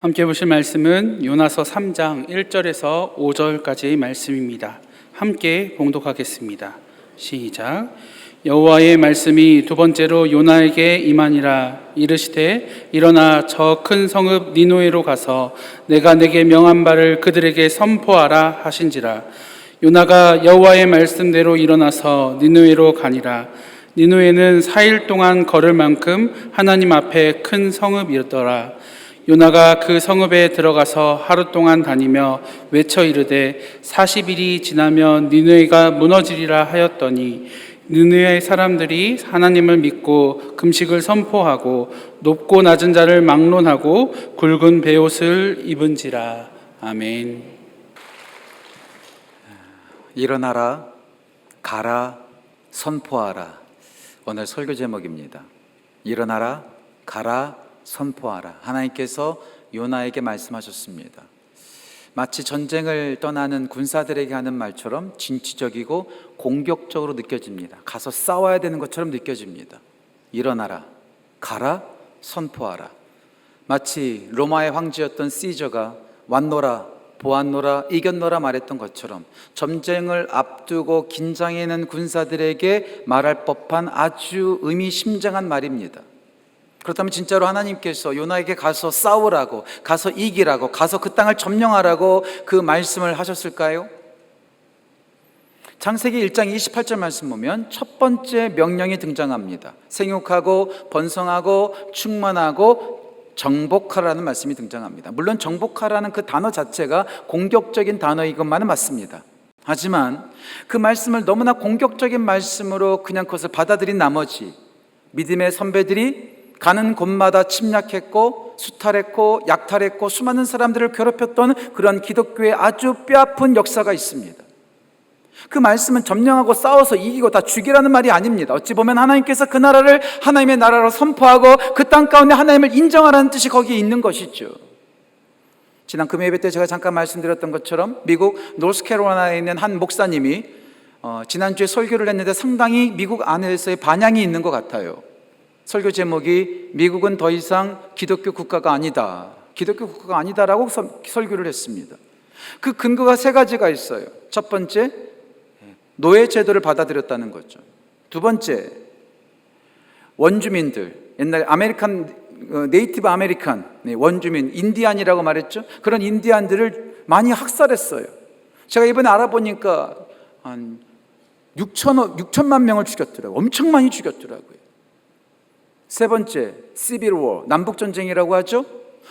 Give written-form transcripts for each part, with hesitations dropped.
함께 보실 말씀은 요나서 3장 1절에서 5절까지의 말씀입니다. 함께 봉독하겠습니다. 시작. 여호와의 말씀이 두 번째로 요나에게 임하니라. 이르시되 일어나 저 큰 성읍 니느웨로 가서 내가 내게 명한 바를 그들에게 선포하라 하신지라. 요나가 여호와의 말씀대로 일어나서 니느웨로 가니라. 니느웨는 4일 동안 걸을 만큼 하나님 앞에 큰 성읍이었더라. 요나가 그 성읍에 들어가서 하루 동안 다니며 외쳐 이르되 40일이 지나면 니느웨가 무너지리라 하였더니 니느웨 사람들이 하나님을 믿고 금식을 선포하고 높고 낮은 자를 막론하고 굵은 베옷을 입은지라. 아멘. 일어나라, 가라, 선포하라. 오늘 설교 제목입니다. 일어나라, 가라, 선포하라. 하나님께서 요나에게 말씀하셨습니다. 마치 전쟁을 떠나는 군사들에게 하는 말처럼 진취적이고 공격적으로 느껴집니다. 가서 싸워야 되는 것처럼 느껴집니다. 일어나라, 가라, 선포하라. 마치 로마의 황제였던 시저가 왔노라, 보았노라, 이겼노라 말했던 것처럼 전쟁을 앞두고 긴장해 있는 군사들에게 말할 법한 아주 의미심장한 말입니다. 그렇다면 진짜로 하나님께서 요나에게 가서 싸우라고, 가서 이기라고, 가서 그 땅을 점령하라고 그 말씀을 하셨을까요? 창세기 1장 28절 말씀 보면 첫 번째 명령이 등장합니다. 생육하고 번성하고 충만하고 정복하라는 말씀이 등장합니다. 물론 정복하라는 그 단어 자체가 공격적인 단어인 것만은 맞습니다. 하지만 그 말씀을 너무나 공격적인 말씀으로 그냥 그것을 받아들인 나머지 믿음의 선배들이 가는 곳마다 침략했고 수탈했고 약탈했고 수많은 사람들을 괴롭혔던 그런 기독교의 아주 뼈아픈 역사가 있습니다. 그 말씀은 점령하고 싸워서 이기고 다 죽이라는 말이 아닙니다. 어찌 보면 하나님께서 그 나라를 하나님의 나라로 선포하고 그 땅 가운데 하나님을 인정하라는 뜻이 거기에 있는 것이죠. 지난 금요 예배 때 제가 잠깐 말씀드렸던 것처럼 미국 노스캐롤라이나에 있는 한 목사님이 지난주에 설교를 했는데 상당히 미국 안에서의 반향이 있는 것 같아요. 설교 제목이 미국은 더 이상 기독교 국가가 아니다. 기독교 국가가 아니다라고 설교를 했습니다. 그 근거가 세 가지가 있어요. 첫 번째, 노예 제도를 받아들였다는 거죠. 두 번째, 원주민들, 옛날에 네이티브 아메리칸, 원주민, 인디안이라고 말했죠. 그런 인디안들을 많이 학살했어요. 제가 이번에 알아보니까 한 6천만 명을 죽였더라고요. 엄청 많이 죽였더라고요. 세 번째, 시빌 워, 남북전쟁이라고 하죠.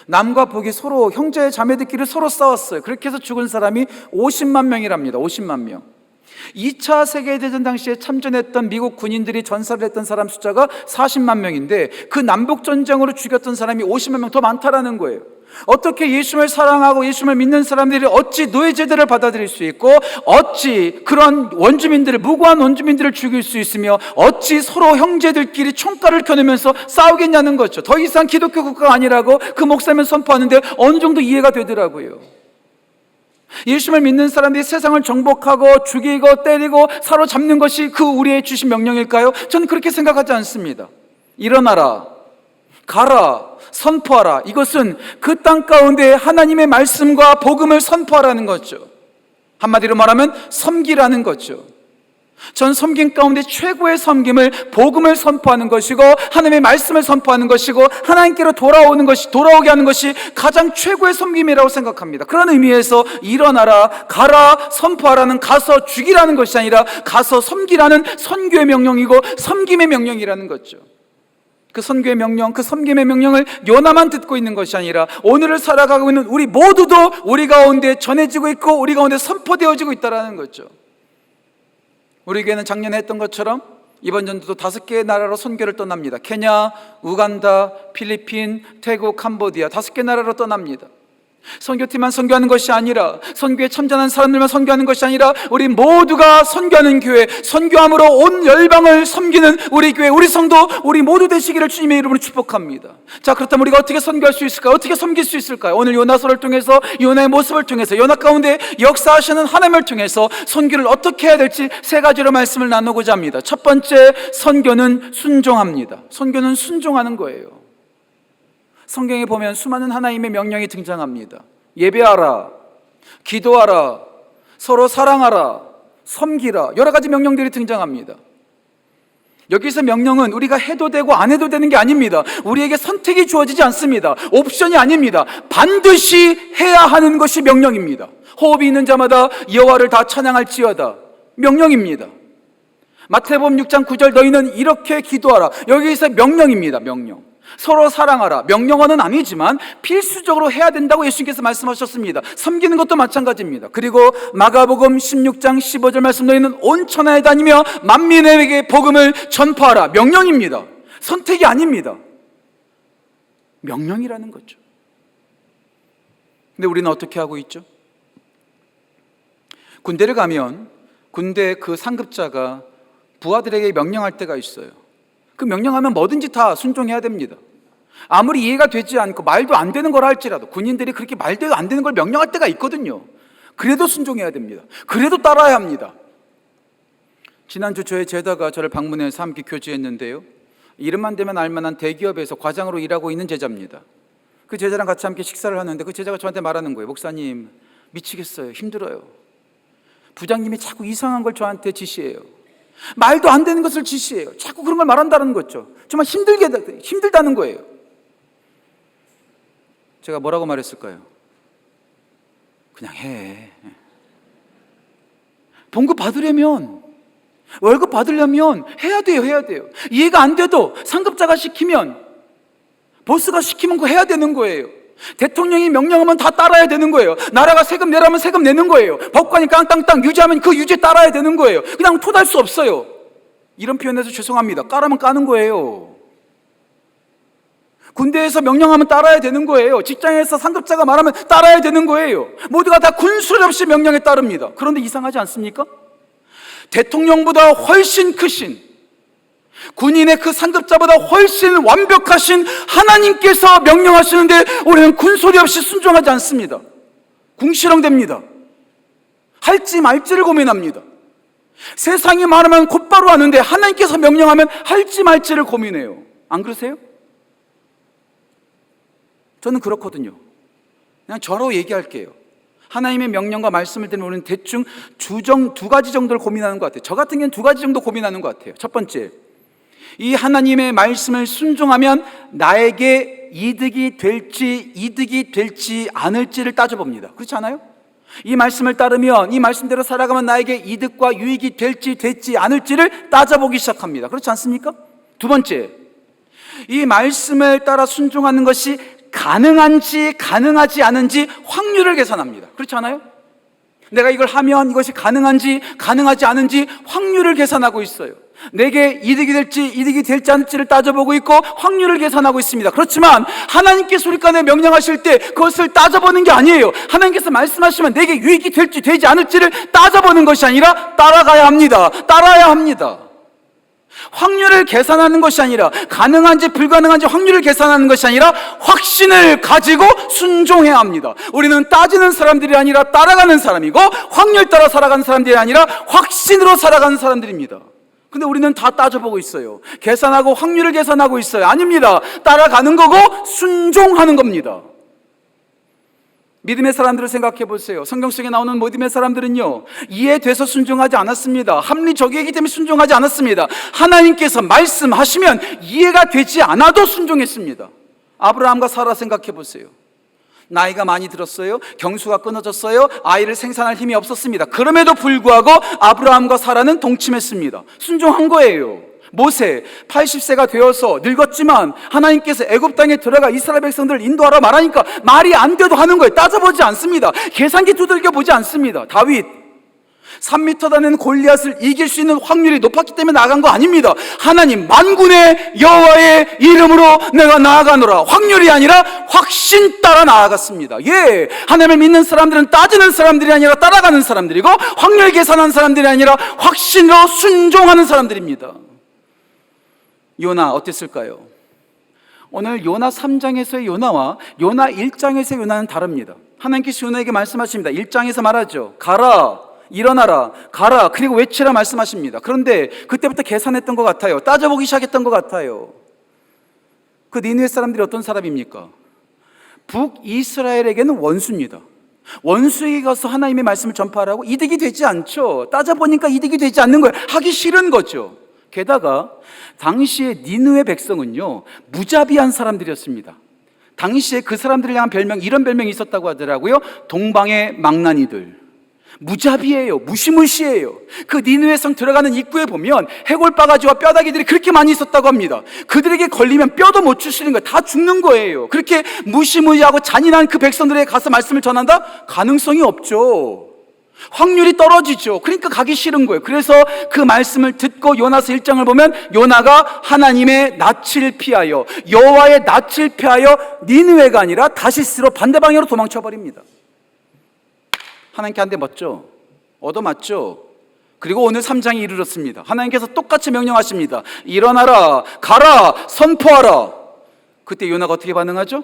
남과 북이 서로 형제 자매들끼리 서로 싸웠어요. 그렇게 해서 죽은 사람이 50만 명이랍니다. 50만 명. 2차 세계대전 당시에 참전했던 미국 군인들이 전사를 했던 사람 숫자가 40만 명인데 그 남북전쟁으로 죽였던 사람이 50만 명 더 많다라는 거예요. 어떻게 예수님을 사랑하고 예수님을 믿는 사람들이 어찌 노예제도를 받아들일 수 있고 어찌 그런 원주민들을, 무고한 원주민들을 죽일 수 있으며 어찌 서로 형제들끼리 총칼을 겨누면서 싸우겠냐는 거죠. 더 이상 기독교 국가가 아니라고 그 목사님은 선포하는데 어느 정도 이해가 되더라고요. 예수님을 믿는 사람들이 세상을 정복하고 죽이고 때리고 사로잡는 것이 그 우리의 주신 명령일까요? 저는 그렇게 생각하지 않습니다. 일어나라, 가라, 선포하라. 이것은 그 땅 가운데 하나님의 말씀과 복음을 선포하라는 거죠. 한마디로 말하면 섬기라는 거죠. 전 섬김 가운데 최고의 섬김을 복음을 선포하는 것이고 하나님의 말씀을 선포하는 것이고 하나님께로 돌아오게 하는 것이 가장 최고의 섬김이라고 생각합니다. 그런 의미에서 일어나라, 가라, 선포하라는 가서 죽이라는 것이 아니라 가서 섬기라는 선교의 명령이고 섬김의 명령이라는 거죠. 그 선교의 명령, 그 섬김의 명령을 요나만 듣고 있는 것이 아니라 오늘을 살아가고 있는 우리 모두도 우리 가운데 전해지고 있고 우리 가운데 선포되어지고 있다는 거죠. 우리 교회는 작년에 했던 것처럼 이번 연도도 5개의 나라로 선교를 떠납니다. 케냐, 우간다, 필리핀, 태국, 캄보디아 5개 나라로 떠납니다. 선교팀만 선교하는 것이 아니라 선교에 참전한 사람들만 선교하는 것이 아니라 우리 모두가 선교하는 교회, 선교함으로 온 열방을 섬기는 우리 교회, 우리 성도, 우리 모두 되시기를 주님의 이름으로 축복합니다. 자, 그렇다면 우리가 어떻게 선교할 수 있을까요? 어떻게 섬길 수 있을까요? 오늘 요나서를 통해서 요나의 모습을 통해서 요나 가운데 역사하시는 하나님을 통해서 선교를 어떻게 해야 될지 세 가지로 말씀을 나누고자 합니다. 첫 번째, 선교는 순종합니다. 선교는 순종하는 거예요. 성경에 보면 수많은 하나님의 명령이 등장합니다. 예배하라, 기도하라, 서로 사랑하라, 섬기라, 여러 가지 명령들이 등장합니다. 여기서 명령은 우리가 해도 되고 안 해도 되는 게 아닙니다. 우리에게 선택이 주어지지 않습니다. 옵션이 아닙니다. 반드시 해야 하는 것이 명령입니다. 호흡이 있는 자마다 여호와를 다 찬양할지어다, 명령입니다. 마태복음 6장 9절 너희는 이렇게 기도하라, 여기서 명령입니다. 명령. 서로 사랑하라, 명령어는 아니지만 필수적으로 해야 된다고 예수님께서 말씀하셨습니다. 섬기는 것도 마찬가지입니다. 그리고 마가복음 16장 15절 말씀 너희는 온 천하에 다니며 만민에게 복음을 전파하라, 명령입니다. 선택이 아닙니다. 명령이라는 거죠. 근데 우리는 어떻게 하고 있죠? 군대를 가면 군대 그 상급자가 부하들에게 명령할 때가 있어요. 그 명령하면 뭐든지 다 순종해야 됩니다. 아무리 이해가 되지 않고 말도 안 되는 걸 할지라도 군인들이 그렇게 말도 안 되는 걸 명령할 때가 있거든요. 그래도 순종해야 됩니다. 그래도 따라야 합니다. 지난주 저의 제자가 저를 방문해서 함께 교제했는데요, 이름만 대면 알만한 대기업에서 과장으로 일하고 있는 제자입니다. 그 제자랑 같이 함께 식사를 하는데 그 제자가 저한테 말하는 거예요. 목사님, 미치겠어요. 힘들어요. 부장님이 자꾸 이상한 걸 저한테 지시해요. 말도 안 되는 것을 지시해요. 자꾸 그런 걸 말한다는 거죠. 정말 힘들다는 거예요. 제가 뭐라고 말했을까요? 그냥 해. 봉급 받으려면, 월급 받으려면 해야 돼요. 이해가 안 돼도 상급자가 시키면, 보스가 시키면 그거 해야 되는 거예요. 대통령이 명령하면 다 따라야 되는 거예요. 나라가 세금 내라면 세금 내는 거예요. 법관이 깡땅땅 유지하면 그 유지에 따라야 되는 거예요. 그냥 토달 수 없어요. 이런 표현에서 죄송합니다. 까라면 까는 거예요. 군대에서 명령하면 따라야 되는 거예요. 직장에서 상급자가 말하면 따라야 되는 거예요. 모두가 다 군술 없이 명령에 따릅니다. 그런데 이상하지 않습니까? 대통령보다 훨씬 크신, 군인의 그 상급자보다 훨씬 완벽하신 하나님께서 명령하시는데 우리는 군소리 없이 순종하지 않습니다. 궁시렁댑니다. 할지 말지를 고민합니다. 세상이 말하면 곧바로 하는데 하나님께서 명령하면 할지 말지를 고민해요. 안 그러세요? 저는 그렇거든요. 그냥 저로 얘기할게요. 하나님의 명령과 말씀을 들으면 우리는 대충 두 가지 정도를 고민하는 것 같아요. 저 같은 경우는 두 가지 정도 고민하는 것 같아요. 첫 번째, 이 하나님의 말씀을 순종하면 나에게 이득이 될지 않을지를 따져봅니다. 그렇지 않아요? 이 말씀을 따르면, 이 말씀대로 살아가면 나에게 이득과 유익이 될지 않을지를 따져보기 시작합니다. 그렇지 않습니까? 두 번째, 이 말씀을 따라 순종하는 것이 가능한지 가능하지 않은지 확률을 계산합니다. 그렇지 않아요? 내가 이걸 하면 이것이 가능한지 가능하지 않은지 확률을 계산하고 있어요. 내게 이득이 될지 않을지를 따져보고 있고 확률을 계산하고 있습니다. 그렇지만 하나님께서 우리 간에 명령하실 때 그것을 따져보는 게 아니에요. 하나님께서 말씀하시면 내게 유익이 될지 되지 않을지를 따져보는 것이 아니라 따라가야 합니다. 따라야 합니다. 확률을 계산하는 것이 아니라, 가능한지 불가능한지 확률을 계산하는 것이 아니라 확신을 가지고 순종해야 합니다. 우리는 따지는 사람들이 아니라 따라가는 사람이고, 확률 따라 살아가는 사람들이 아니라 확신으로 살아가는 사람들입니다. 근데 우리는 다 따져보고 있어요. 계산하고 확률을 계산하고 있어요. 아닙니다. 따라가는 거고 순종하는 겁니다. 믿음의 사람들을 생각해 보세요. 성경 속에 나오는 믿음의 사람들은요, 이해돼서 순종하지 않았습니다. 합리적이기 때문에 순종하지 않았습니다. 하나님께서 말씀하시면 이해가 되지 않아도 순종했습니다. 아브라함과 사라 생각해 보세요. 나이가 많이 들었어요. 경수가 끊어졌어요. 아이를 생산할 힘이 없었습니다. 그럼에도 불구하고 아브라함과 사라는 동침했습니다. 순종한 거예요. 모세 80세가 되어서 늙었지만 하나님께서 애굽 땅에 들어가 이스라엘 백성들을 인도하라 말하니까 말이 안 돼도 하는 거예요. 따져보지 않습니다. 계산기 두들겨 보지 않습니다. 다윗 3m 다는 골리앗을 이길 수 있는 확률이 높았기 때문에 나간 거 아닙니다. 하나님 만군의 여호와의 이름으로 내가 나아가노라. 확률이 아니라 확신 따라 나아갔습니다. 예, 하나님을 믿는 사람들은 따지는 사람들이 아니라 따라가는 사람들이고, 확률 계산하는 사람들이 아니라 확신으로 순종하는 사람들입니다. 요나 어땠을까요? 오늘 요나 3장에서의 요나와 요나 1장에서의 요나는 다릅니다. 하나님께서 요나에게 말씀하십니다. 1장에서 말하죠. 가라, 일어나라, 가라, 그리고 외치라 말씀하십니다. 그런데 그때부터 계산했던 것 같아요. 따져보기 시작했던 것 같아요. 그 니느웨 사람들이 어떤 사람입니까? 북이스라엘에게는 원수입니다. 원수에게 가서 하나님의 말씀을 전파하라고 이득이 되지 않죠. 따져보니까 이득이 되지 않는 거예요. 하기 싫은 거죠. 게다가 당시의 니느웨 백성은요, 무자비한 사람들이었습니다. 당시에 그 사람들을 향한 별명, 이런 별명이 있었다고 하더라고요. 동방의 망나니들. 무자비해요. 무시무시해요. 그 니느웨 성 들어가는 입구에 보면 해골바가지와 뼈다귀들이 그렇게 많이 있었다고 합니다. 그들에게 걸리면 뼈도 못 주시는 거예요. 다 죽는 거예요. 그렇게 무시무시하고 잔인한 그 백성들에게 가서 말씀을 전한다? 가능성이 없죠. 확률이 떨어지죠. 그러니까 가기 싫은 거예요. 그래서 그 말씀을 듣고 요나서 1장을 보면 요나가 하나님의 낯을 피하여, 여호와의 낯을 피하여 니느웨가 아니라 다시스로 반대 방향으로 도망쳐 버립니다. 하나님께 한 대 맞죠? 얻어맞죠? 그리고 오늘 3장에 이르렀습니다. 하나님께서 똑같이 명령하십니다. 일어나라, 가라, 선포하라. 그때 요나가 어떻게 반응하죠?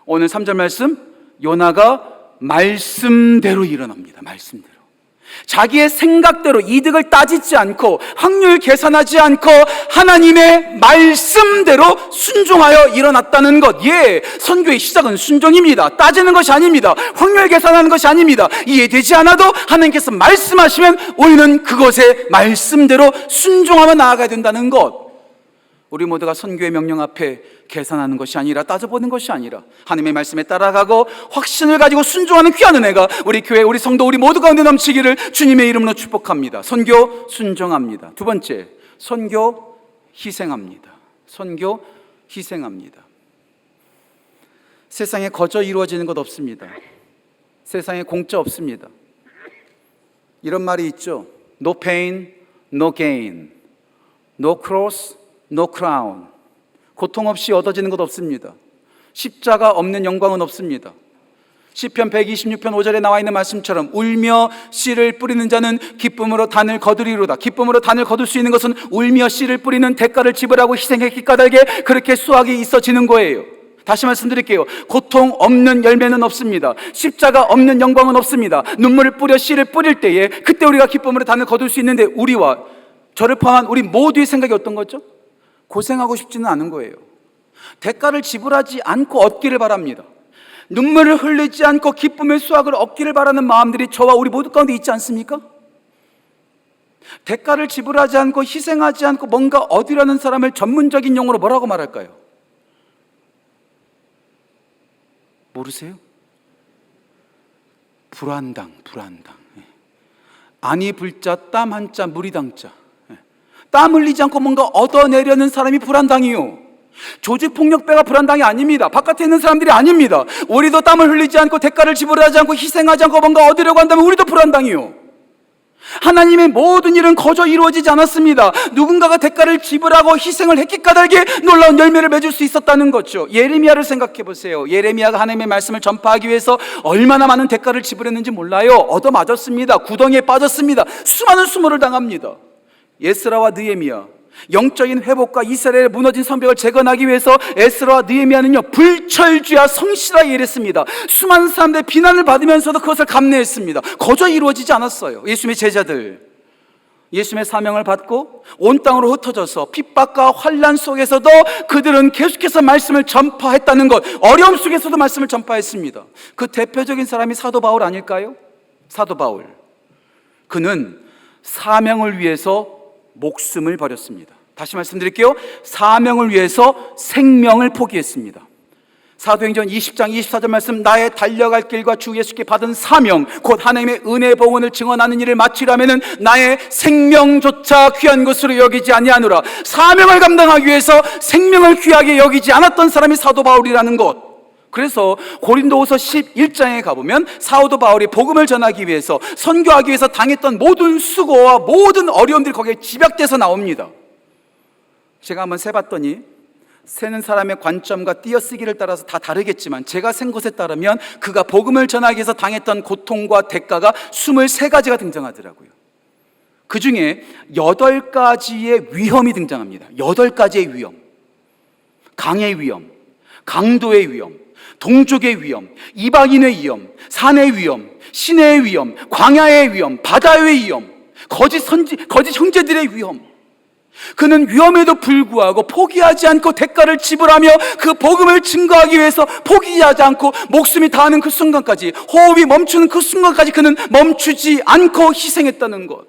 오늘 3절 말씀, 요나가 말씀대로 일어납니다. 말씀대로. 자기의 생각대로 이득을 따지지 않고 확률 계산하지 않고 하나님의 말씀대로 순종하여 일어났다는 것. 예, 선교의 시작은 순종입니다. 따지는 것이 아닙니다. 확률 계산하는 것이 아닙니다. 이해되지 않아도 하나님께서 말씀하시면 우리는 그것의 말씀대로 순종하며 나아가야 된다는 것. 우리 모두가 선교의 명령 앞에 계산하는 것이 아니라, 따져보는 것이 아니라 하나님의 말씀에 따라가고 확신을 가지고 순종하는 귀한 은혜가 우리 교회, 우리 성도, 우리 모두 가운데 넘치기를 주님의 이름으로 축복합니다. 선교 순종합니다. 두 번째, 선교 희생합니다. 선교 희생합니다. 세상에 거저 이루어지는 것 없습니다. 세상에 공짜 없습니다. 이런 말이 있죠. No pain, no gain. No cross, no crown. 고통 없이 얻어지는 것 없습니다. 십자가 없는 영광은 없습니다. 시편 126편 5절에 나와 있는 말씀처럼 울며 씨를 뿌리는 자는 기쁨으로 단을 거두리로다. 기쁨으로 단을 거둘 수 있는 것은 울며 씨를 뿌리는 대가를 지불하고 희생했기 까닭에 그렇게 수확이 있어지는 거예요. 다시 말씀드릴게요. 고통 없는 열매는 없습니다. 십자가 없는 영광은 없습니다. 눈물을 뿌려 씨를 뿌릴 때에 그때 우리가 기쁨으로 단을 거둘 수 있는데, 우리와 저를 포함한 우리 모두의 생각이 어떤 거죠? 고생하고 싶지는 않은 거예요. 대가를 지불하지 않고 얻기를 바랍니다. 눈물을 흘리지 않고 기쁨의 수확을 얻기를 바라는 마음들이 저와 우리 모두 가운데 있지 않습니까? 대가를 지불하지 않고 희생하지 않고 뭔가 얻으려는 사람을 전문적인 용어로 뭐라고 말할까요? 모르세요? 불안당. 안이 불자 땀 한자 무리당자. 땀 흘리지 않고 뭔가 얻어내려는 사람이 불안당이요. 조직폭력배가 불안당이 아닙니다. 바깥에 있는 사람들이 아닙니다. 우리도 땀을 흘리지 않고 대가를 지불하지 않고 희생하지 않고 뭔가 얻으려고 한다면 우리도 불안당이요. 하나님의 모든 일은 거저 이루어지지 않았습니다. 누군가가 대가를 지불하고 희생을 했기 까닭에 놀라운 열매를 맺을 수 있었다는 거죠. 예레미야를 생각해 보세요. 예레미야가 하나님의 말씀을 전파하기 위해서 얼마나 많은 대가를 지불했는지 몰라요. 얻어맞았습니다. 구덩이에 빠졌습니다. 수많은 수모를 당합니다. 에스라와 느헤미야, 영적인 회복과 이스라엘의 무너진 성벽을 재건하기 위해서 에스라와 느헤미야는요, 불철주야 성실하게 일했습니다. 수많은 사람들의 비난을 받으면서도 그것을 감내했습니다. 거저 이루어지지 않았어요. 예수님의 제자들, 예수님의 사명을 받고 온 땅으로 흩어져서 핍박과 환난 속에서도 그들은 계속해서 말씀을 전파했다는 것, 어려움 속에서도 말씀을 전파했습니다. 그 대표적인 사람이 사도 바울 아닐까요? 사도 바울. 그는 사명을 위해서 목숨을 버렸습니다. 다시 말씀드릴게요. 사명을 위해서 생명을 포기했습니다. 사도행전 20장 24절 말씀, 나의 달려갈 길과 주 예수께 받은 사명, 곧 하나님의 은혜 복음을 증언하는 일을 마치려면은 나의 생명조차 귀한 것으로 여기지 아니하노라. 사명을 감당하기 위해서 생명을 귀하게 여기지 않았던 사람이 사도 바울이라는 것. 그래서 고린도후서 11장에 가보면 사도 바울이 복음을 전하기 위해서, 선교하기 위해서 당했던 모든 수고와 모든 어려움들이 거기에 집약돼서 나옵니다. 제가 한번 세봤더니 세는 사람의 관점과 띄어쓰기를 따라서 다 다르겠지만 제가 센 것에 따르면 그가 복음을 전하기 위해서 당했던 고통과 대가가 23가지가 등장하더라고요. 그 중에 8가지의 위험이 등장합니다. 8가지의 위험. 강의 위험, 강도의 위험, 동족의 위험, 이방인의 위험, 산의 위험, 시내의 위험, 광야의 위험, 바다의 위험, 거짓 형제들의 위험. 그는 위험에도 불구하고 포기하지 않고 대가를 지불하며 그 복음을 증거하기 위해서 포기하지 않고 목숨이 다하는 그 순간까지, 호흡이 멈추는 그 순간까지 그는 멈추지 않고 희생했다는 것.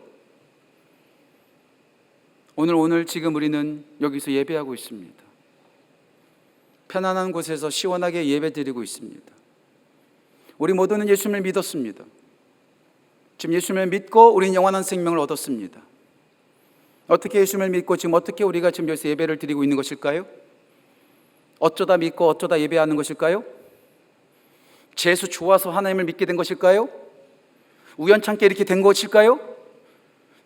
오늘 지금 우리는 여기서 예배하고 있습니다. 편안한 곳에서 시원하게 예배드리고 있습니다. 우리 모두는 예수님을 믿었습니다. 지금 예수님을 믿고 우리는 영원한 생명을 얻었습니다. 어떻게 예수님을 믿고 지금 어떻게 우리가 지금 여기서 예배를 드리고 있는 것일까요? 어쩌다 믿고 어쩌다 예배하는 것일까요? 재수 좋아서 하나님을 믿게 된 것일까요? 우연찮게 이렇게 된 것일까요?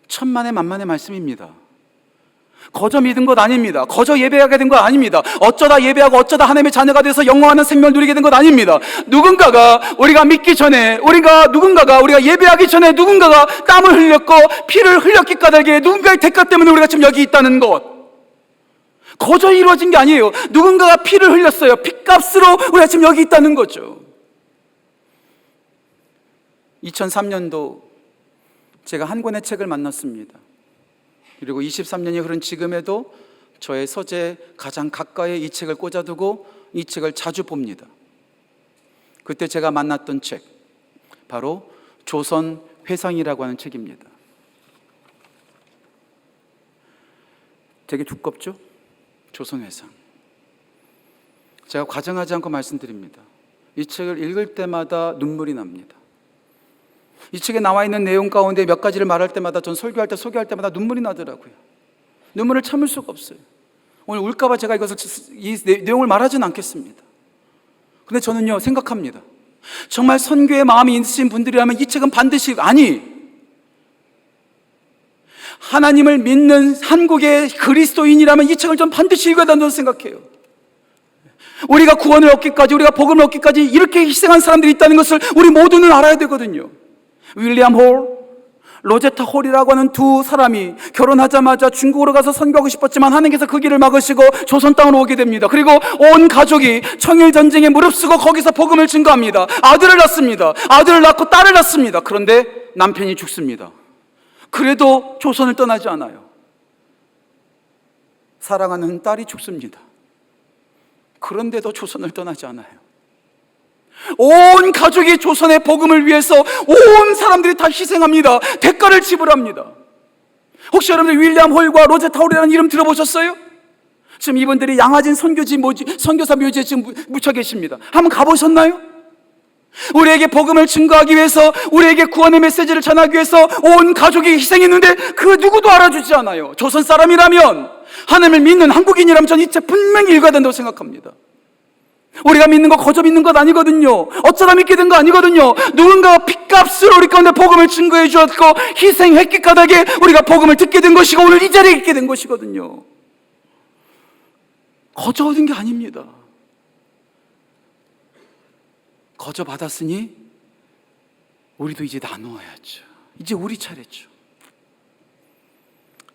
천만의 만만의 말씀입니다. 거저 믿은 것 아닙니다. 거저 예배하게 된 것 아닙니다. 어쩌다 예배하고 어쩌다 하나님의 자녀가 돼서 영원한 생명을 누리게 된 것 아닙니다. 누군가가 우리가 믿기 전에, 우리가 예배하기 전에 누군가가 땀을 흘렸고 피를 흘렸기 까닭에 누군가의 대가 때문에 우리가 지금 여기 있다는 것. 거저 이루어진 게 아니에요. 누군가가 피를 흘렸어요. 핏값으로 우리가 지금 여기 있다는 거죠. 2003년도 제가 한 권의 책을 만났습니다. 그리고 23년이 흐른 지금에도 저의 서재에 가장 가까이에 이 책을 꽂아두고 이 책을 자주 봅니다. 그때 제가 만났던 책, 바로 조선 회상이라고 하는 책입니다. 되게 두껍죠? 조선 회상. 제가 과장하지 않고 말씀드립니다. 이 책을 읽을 때마다 눈물이 납니다. 이 책에 나와 있는 내용 가운데 몇 가지를 말할 때마다, 전 소개할 때마다 눈물이 나더라고요. 눈물을 참을 수가 없어요. 오늘 울까봐 제가 이 내용을 말하지는 않겠습니다. 그런데 저는요, 생각합니다. 정말 선교의 마음이 있으신 분들이라면 이 책은 반드시, 하나님을 믿는 한국의 그리스도인이라면 이 책을 좀 반드시 읽어야 된다고 생각해요. 우리가 구원을 얻기까지, 우리가 복음을 얻기까지 이렇게 희생한 사람들이 있다는 것을 우리 모두는 알아야 되거든요. 윌리엄 홀, 로제타 홀이라고 하는 두 사람이 결혼하자마자 중국으로 가서 선교하고 싶었지만 하나님께서 그 길을 막으시고 조선 땅으로 오게 됩니다. 그리고 온 가족이 청일전쟁에 무릅쓰고 거기서 복음을 증거합니다. 아들을 낳습니다. 아들을 낳고 딸을 낳습니다. 그런데 남편이 죽습니다. 그래도 조선을 떠나지 않아요. 사랑하는 딸이 죽습니다. 그런데도 조선을 떠나지 않아요. 온 가족이 조선의 복음을 위해서 온 사람들이 다 희생합니다. 대가를 지불합니다. 혹시 여러분들 윌리엄 홀과 로제타 홀이라는 이름 들어보셨어요? 지금 이분들이 양화진 선교사 묘지에 지금 묻혀 계십니다. 한번 가보셨나요? 우리에게 복음을 증거하기 위해서, 우리에게 구원의 메시지를 전하기 위해서 온 가족이 희생했는데 그 누구도 알아주지 않아요. 조선 사람이라면, 하나님을 믿는 한국인이라면 전 이 책 분명히 읽어야 된다고 생각합니다. 우리가 믿는 거 거저 믿는 것 아니거든요. 어쩌다 믿게 된 거 아니거든요. 누군가가 핏값으로 우리 가운데 복음을 증거해 주었고 희생했기 까닭에 우리가 복음을 듣게 된 것이고 오늘 이 자리에 있게 된 것이거든요. 거저 얻은 게 아닙니다. 거저 받았으니 우리도 이제 나누어야죠. 이제 우리 차례죠.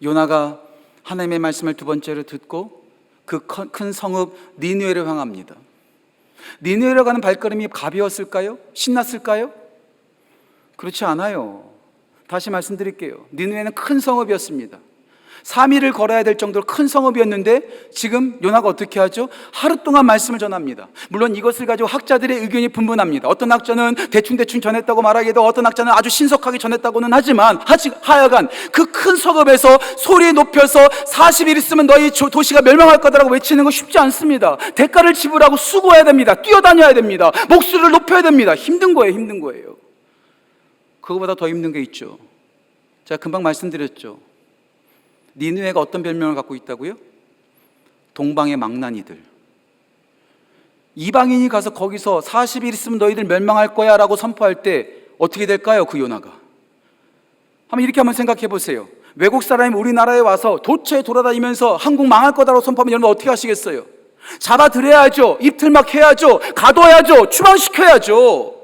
요나가 하나님의 말씀을 두 번째로 듣고 그 큰 성읍 니느웨를 향합니다. 니느웨로 가는 발걸음이 가벼웠을까요? 신났을까요? 그렇지 않아요. 다시 말씀드릴게요. 니느웨는 큰 성읍이었습니다. 3일을 걸어야 될 정도로 큰 성읍이었는데 지금 요나가 어떻게 하죠? 하루 동안 말씀을 전합니다. 물론 이것을 가지고 학자들의 의견이 분분합니다. 어떤 학자는 대충 전했다고 말하기도, 어떤 학자는 아주 신속하게 전했다고는 하지만 하여간 그 큰 성읍에서 소리 높여서 40일 있으면 너희 도시가 멸망할 거다라고 외치는 거 쉽지 않습니다. 대가를 지불하고 수고해야 됩니다. 뛰어다녀야 됩니다. 목소리를 높여야 됩니다. 힘든 거예요. 그거보다 더 힘든 게 있죠. 제가 금방 말씀드렸죠. 니느웨가 어떤 별명을 갖고 있다고요? 동방의 망나니들. 이방인이 가서 거기서 40일 있으면 너희들 멸망할 거야 라고 선포할 때 어떻게 될까요? 그 요나가. 이렇게 한번 생각해 보세요. 외국 사람이 우리나라에 와서 도처에 돌아다니면서 한국 망할 거다라고 선포하면 여러분 어떻게 하시겠어요? 잡아들여야죠. 입틀막 해야죠. 가둬야죠. 추방시켜야죠.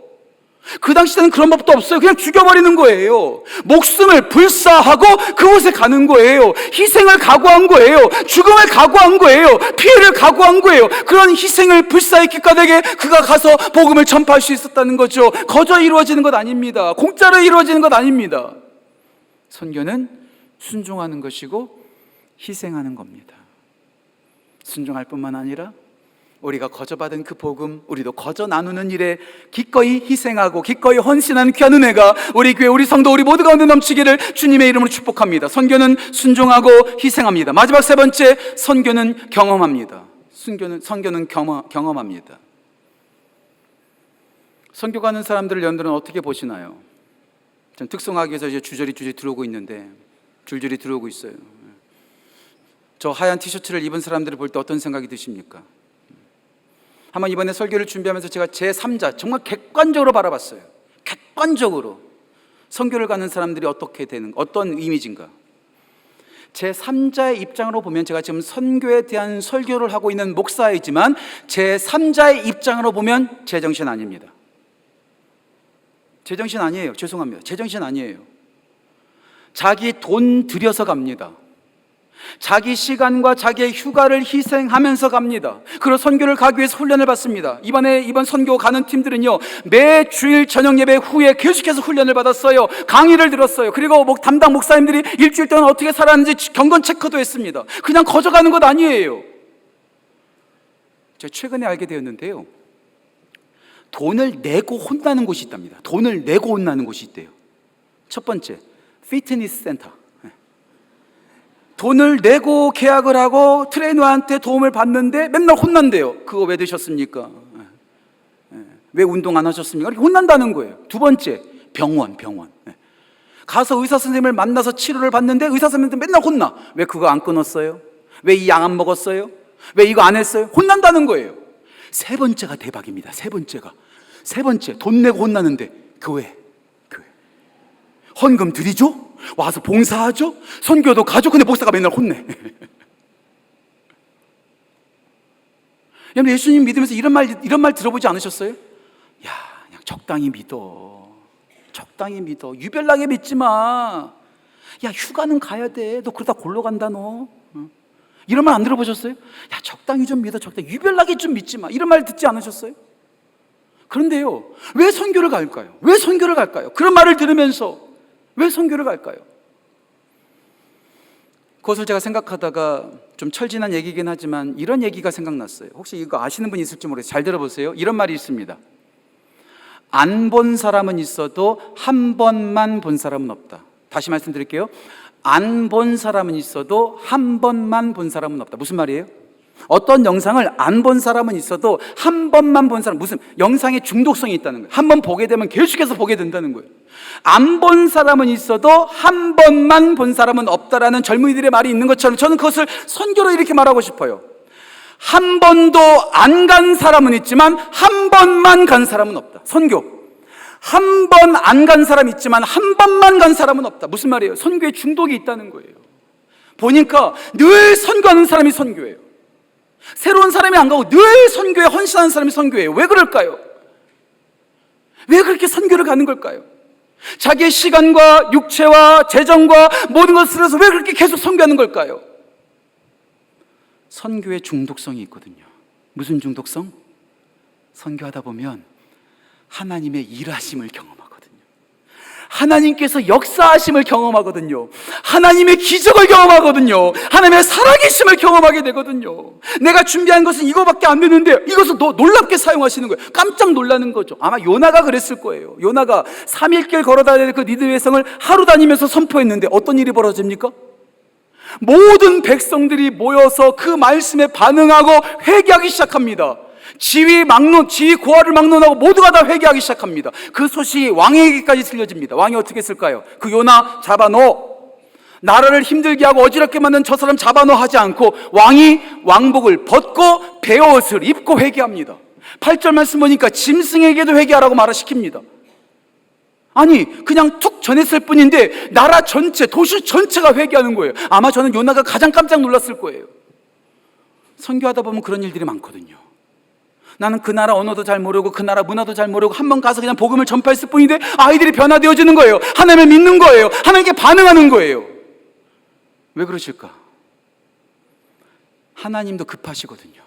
그 당시에는 그런 법도 없어요. 그냥 죽여버리는 거예요. 목숨을 불사하고 그곳에 가는 거예요. 희생을 각오한 거예요. 죽음을 각오한 거예요. 피해를 각오한 거예요. 그런 희생을 불사했기 까닭에 그가 가서 복음을 전파할 수 있었다는 거죠. 거저 이루어지는 것 아닙니다. 공짜로 이루어지는 것 아닙니다. 선교는 순종하는 것이고 희생하는 겁니다. 순종할 뿐만 아니라 우리가 거저받은 그 복음, 우리도 거저 나누는 일에 기꺼이 희생하고 기꺼이 헌신하는 귀한 은혜가 우리 교회, 우리 성도, 우리 모두 가운데 넘치기를 주님의 이름으로 축복합니다. 선교는 순종하고 희생합니다. 마지막 세 번째, 선교는 경험합니다. 선교는 경험합니다. 선교 가는 사람들을 여러분들은 어떻게 보시나요? 전 특송하기 위해서 이제 줄줄이 들어오고 있는데, 줄줄이 들어오고 있어요. 저 하얀 티셔츠를 입은 사람들을 볼 때 어떤 생각이 드십니까? 한번 이번에 설교를 준비하면서 제가 제3자 정말 객관적으로 바라봤어요. 객관적으로 선교를 가는 사람들이 어떤 이미지인가. 제3자의 입장으로 보면, 제가 지금 선교에 대한 설교를 하고 있는 목사이지만 제3자의 입장으로 보면 제정신 아닙니다. 제정신 아니에요. 죄송합니다. 제정신 아니에요. 자기 돈 들여서 갑니다. 자기 시간과 자기의 휴가를 희생하면서 갑니다. 그리고 선교를 가기 위해서 훈련을 받습니다. 이번 선교 가는 팀들은요, 매 주일 저녁 예배 후에 계속해서 훈련을 받았어요. 강의를 들었어요. 그리고 담당 목사님들이 일주일 동안 어떻게 살았는지 경건 체크도 했습니다. 그냥 거저 가는 것 아니에요. 제가 최근에 알게 되었는데요, 돈을 내고 혼나는 곳이 있답니다. 돈을 내고 혼나는 곳이 있대요. 첫 번째, 피트니스 센터. 돈을 내고 계약을 하고 트레이너한테 도움을 받는데 맨날 혼난대요. 그거 왜 드셨습니까? 왜 운동 안 하셨습니까? 이렇게 혼난다는 거예요. 두 번째, 병원. 가서 의사 선생님을 만나서 치료를 받는데 의사 선생님한테 맨날 혼나. 왜 그거 안 끊었어요? 왜 이 약 안 먹었어요? 왜 이거 안 했어요? 혼난다는 거예요. 세 번째가 대박입니다. 세 번째, 돈 내고 혼나는데 교회. 헌금 드리죠? 와서 봉사하죠? 선교도 가죠? 근데 목사가 맨날 혼내. 여러분, 예수님 믿으면서 이런 말 들어보지 않으셨어요? 야, 그냥 적당히 믿어. 유별나게 믿지 마. 야, 휴가는 가야 돼. 너 그러다 골로 간다, 너. 이런 말 안 들어보셨어요? 야, 적당히 좀 믿어. 유별나게 좀 믿지 마. 이런 말 듣지 않으셨어요? 그런데요, 왜 선교를 갈까요? 그런 말을 들으면서 왜 선교를 갈까요? 그것을 제가 생각하다가, 좀 철진한 얘기긴 하지만 이런 얘기가 생각났어요. 혹시 이거 아시는 분 있을지 모르겠어요. 잘 들어보세요. 이런 말이 있습니다. 안 본 사람은 있어도 한 번만 본 사람은 없다. 다시 말씀드릴게요. 안 본 사람은 있어도 한 번만 본 사람은 없다. 무슨 말이에요? 어떤 영상을 안 본 사람은 있어도 한 번만 본 사람, 무슨 영상에 중독성이 있다는 거예요. 한 번 보게 되면 계속해서 보게 된다는 거예요. 안 본 사람은 있어도 한 번만 본 사람은 없다라는 젊은이들의 말이 있는 것처럼, 저는 그것을 선교로 이렇게 말하고 싶어요. 한 번도 안 간 사람은 있지만 한 번만 간 사람은 없다. 선교. 한 번 안 간 사람 있지만 한 번만 간 사람은 없다. 무슨 말이에요? 선교에 중독이 있다는 거예요. 보니까 늘 선교하는 사람이 선교예요. 새로운 사람이 안 가고 늘 선교에 헌신하는 사람이 선교예요. 왜 그럴까요? 왜 그렇게 선교를 가는 걸까요? 자기의 시간과 육체와 재정과 모든 것을 해서 왜 그렇게 계속 선교하는 걸까요? 선교에 중독성이 있거든요. 무슨 중독성? 선교하다 보면 하나님의 일하심을 경험하거든요. 하나님께서 역사하심을 경험하거든요. 하나님의 기적을 경험하거든요. 하나님의 살아계심을 경험하게 되거든요. 내가 준비한 것은 이거밖에 안 되는데 이것을 놀랍게 사용하시는 거예요. 깜짝 놀라는 거죠. 아마 요나가 그랬을 거예요. 요나가 3일길 걸어다니는 그 니느웨 성을 하루 다니면서 선포했는데 어떤 일이 벌어집니까? 모든 백성들이 모여서 그 말씀에 반응하고 회개하기 시작합니다. 지위 고하를 막론하고 모두가 다 회개하기 시작합니다. 그 소식이 왕에게까지 들려집니다. 왕이 어떻게 했을까요? 그 요나 잡아넣어. 나라를 힘들게 하고 어지럽게 만든 저 사람 잡아넣어 하지 않고 왕이 왕복을 벗고 베옷을 입고 회개합니다. 8절 말씀 보니까 짐승에게도 회개하라고 말시킵니다. 아니, 그냥 툭 전했을 뿐인데 나라 전체, 도시 전체가 회개하는 거예요. 아마 저는 요나가 가장 깜짝 놀랐을 거예요. 선교하다 보면 그런 일들이 많거든요. 나는 그 나라 언어도 잘 모르고 그 나라 문화도 잘 모르고 한 번 가서 그냥 복음을 전파했을 뿐인데 아이들이 변화되어지는 거예요. 하나님을 믿는 거예요. 하나님께 반응하는 거예요. 왜 그러실까? 하나님도 급하시거든요.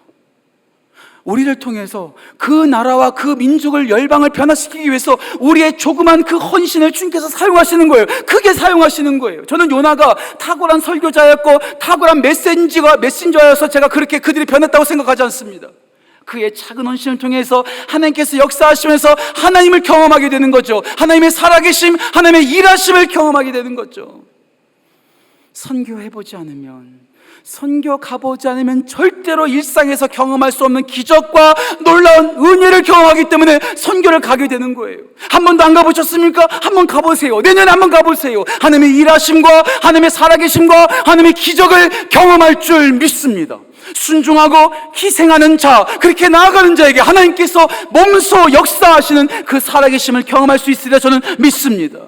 우리를 통해서 그 나라와 그 민족을, 열방을 변화시키기 위해서 우리의 조그만 그 헌신을 주님께서 사용하시는 거예요. 크게 사용하시는 거예요. 저는 요나가 탁월한 설교자였고 탁월한 메신저여서 제가 그렇게 그들이 변했다고 생각하지 않습니다. 그의 작은 헌신을 통해서 하나님께서 역사하시면서 하나님을 경험하게 되는 거죠. 하나님의 살아계심, 하나님의 일하심을 경험하게 되는 거죠. 선교해보지 않으면, 선교 가보지 않으면 절대로 일상에서 경험할 수 없는 기적과 놀라운 은혜를 경험하기 때문에 선교를 가게 되는 거예요. 한 번도 안 가보셨습니까? 한번 가보세요. 내년에 한번 가보세요. 하나님의 일하심과 하나님의 살아계심과 하나님의 기적을 경험할 줄 믿습니다. 순종하고 희생하는 자, 그렇게 나아가는 자에게 하나님께서 몸소 역사하시는 그 살아계심을 경험할 수 있으리라 저는 믿습니다.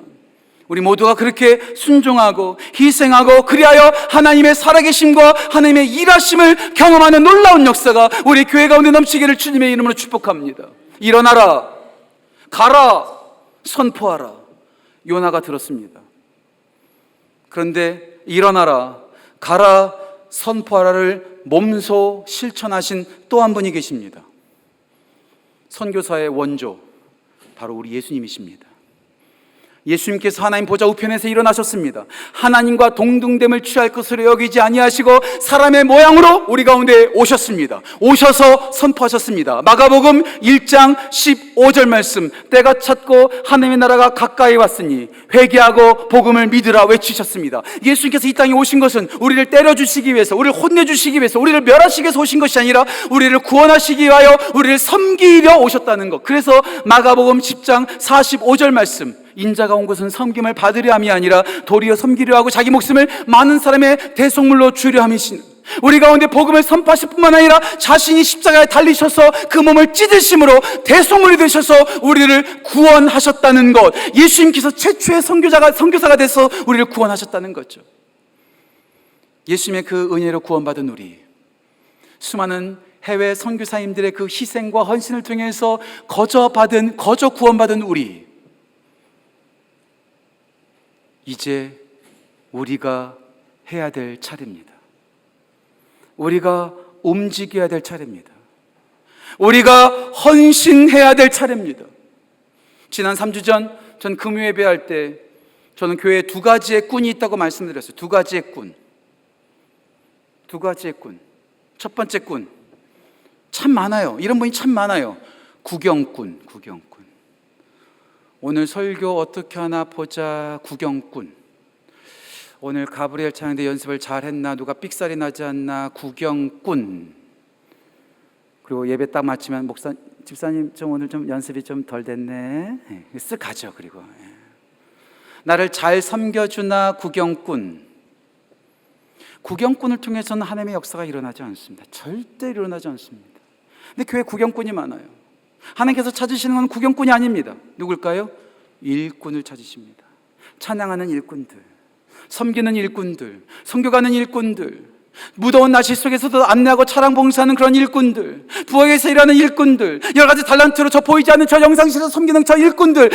우리 모두가 그렇게 순종하고 희생하고 그리하여 하나님의 살아계심과 하나님의 일하심을 경험하는 놀라운 역사가 우리 교회 가운데 넘치기를 주님의 이름으로 축복합니다. 일어나라, 가라, 선포하라. 요나가 들었습니다. 그런데 일어나라, 가라, 선포하라를 몸소 실천하신 또 한 분이 계십니다. 선교사의 원조, 바로 우리 예수님이십니다. 예수님께서 하나님 보좌 우편에서 일어나셨습니다. 하나님과 동등됨을 취할 것으로 여기지 아니하시고 사람의 모양으로 우리 가운데 오셨습니다. 오셔서 선포하셨습니다. 마가복음 1장 15절 말씀, 때가 찼고 하나님의 나라가 가까이 왔으니 회개하고 복음을 믿으라 외치셨습니다. 예수님께서 이 땅에 오신 것은 우리를 때려주시기 위해서, 우리를 혼내주시기 위해서, 우리를 멸하시기 위해서 오신 것이 아니라 우리를 구원하시기 위하여 우리를 섬기려 오셨다는 것. 그래서 마가복음 10장 45절 말씀, 인자가 온 것은 섬김을 받으려 함이 아니라 도리어 섬기려 하고 자기 목숨을 많은 사람의 대속물로 주려 함이시는, 우리 가운데 복음을 선포하실 뿐만 아니라 자신이 십자가에 달리셔서 그 몸을 찢으심으로 대속물이 되셔서 우리를 구원하셨다는 것. 예수님께서 최초의 선교사가 돼서 우리를 구원하셨다는 거죠. 예수님의 그 은혜로 구원받은 우리, 수많은 해외 선교사님들의 그 희생과 헌신을 통해서 거저 구원받은 우리, 이제 우리가 해야 될 차례입니다. 우리가 움직여야 될 차례입니다. 우리가 헌신해야 될 차례입니다. 지난 3주 전, 전 금요예배할 때 저는 교회에 두 가지의 꾼이 있다고 말씀드렸어요. 두 가지의 꾼. 첫 번째 꾼, 참 많아요. 이런 분이 참 많아요. 구경꾼. 오늘 설교 어떻게 하나 보자. 구경꾼. 오늘 가브리엘 찬양대 연습을 잘했나, 누가 삑살이 나지 않나. 구경꾼. 그리고 예배 딱 마치면 집사님 좀 오늘 좀 연습이 좀 덜 됐네. 쓱 가죠. 그리고 나를 잘 섬겨주나. 구경꾼을 통해서는 하나님의 역사가 일어나지 않습니다. 절대 일어나지 않습니다. 근데 교회 구경꾼이 많아요. 하나님께서 찾으시는 건 구경꾼이 아닙니다. 누굴까요? 일꾼을 찾으십니다. 찬양하는 일꾼들, 섬기는 일꾼들, 선교가는 일꾼들, 무더운 날씨 속에서도 안내하고 차량 봉사하는 그런 일꾼들, 부엌에서 일하는 일꾼들, 여러 가지 달란트로 저 보이지 않는 저 영상실에서 섬기는 저 일꾼들을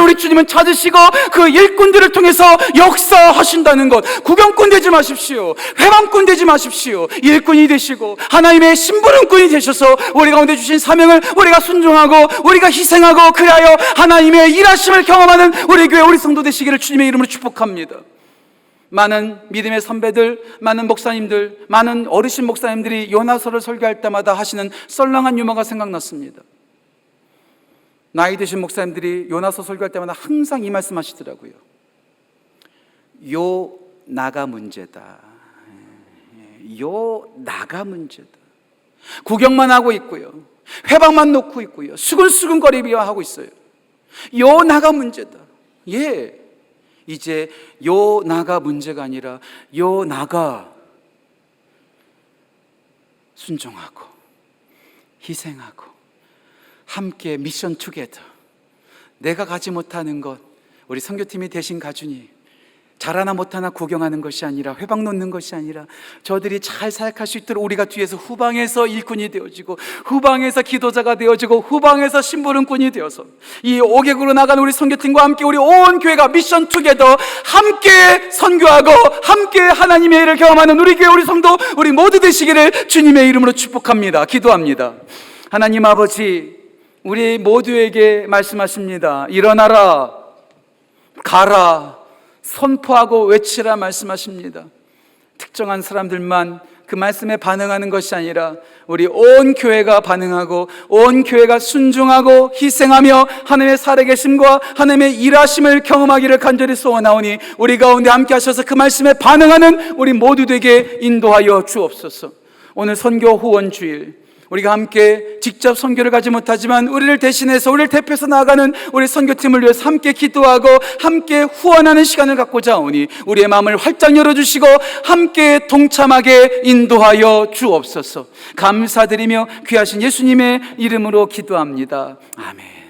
우리 주님은 찾으시고 그 일꾼들을 통해서 역사하신다는 것. 구경꾼 되지 마십시오. 회방꾼 되지 마십시오. 일꾼이 되시고 하나님의 심부름꾼이 되셔서 우리 가운데 주신 사명을 우리가 순종하고 우리가 희생하고 그리하여 하나님의 일하심을 경험하는 우리 교회, 우리 성도 되시기를 주님의 이름으로 축복합니다. 많은 믿음의 선배들, 많은 목사님들, 많은 어르신 목사님들이 요나서를 설교할 때마다 하시는 썰렁한 유머가 생각났습니다. 나이 드신 목사님들이 요나서 설교할 때마다 항상 이 말씀 하시더라고요. 요 나가 문제다. 요 나가 문제다. 구경만 하고 있고요, 회방만 놓고 있고요, 수근수근거리며 하고 있어요. 요 나가 문제다. 이제 요 나가 문제가 아니라 요 나가 순종하고 희생하고 함께 미션 투게더, 내가 가지 못하는 것 우리 선교팀이 대신 가주니 잘하나 못하나 구경하는 것이 아니라, 회방 놓는 것이 아니라, 저들이 잘 사역할 수 있도록 우리가 뒤에서 후방에서 일꾼이 되어지고, 후방에서 기도자가 되어지고, 후방에서 심부름꾼이 되어서 이 5개국으로 나간 우리 선교팀과 함께 우리 온 교회가 미션 투게더 함께 선교하고 함께 하나님의 일을 경험하는 우리 교회, 우리 성도, 우리 모두 되시기를 주님의 이름으로 축복합니다. 기도합니다. 하나님 아버지, 우리 모두에게 말씀하십니다. 일어나라, 가라, 선포하고 외치라 말씀하십니다. 특정한 사람들만 그 말씀에 반응하는 것이 아니라 우리 온 교회가 반응하고 온 교회가 순종하고 희생하며 하나님의 살아계심과 하나님의 일하심을 경험하기를 간절히 소원하오니 우리 가운데 함께 하셔서 그 말씀에 반응하는 우리 모두 되게 인도하여 주옵소서. 오늘 선교 후원 주일, 우리가 함께 직접 선교를 가지 못하지만 우리를 대신해서, 우리를 대표해서 나아가는 우리 선교팀을 위해서 함께 기도하고 함께 후원하는 시간을 갖고자 하오니 우리의 마음을 활짝 열어주시고 함께 동참하게 인도하여 주옵소서. 감사드리며 귀하신 예수님의 이름으로 기도합니다. 아멘.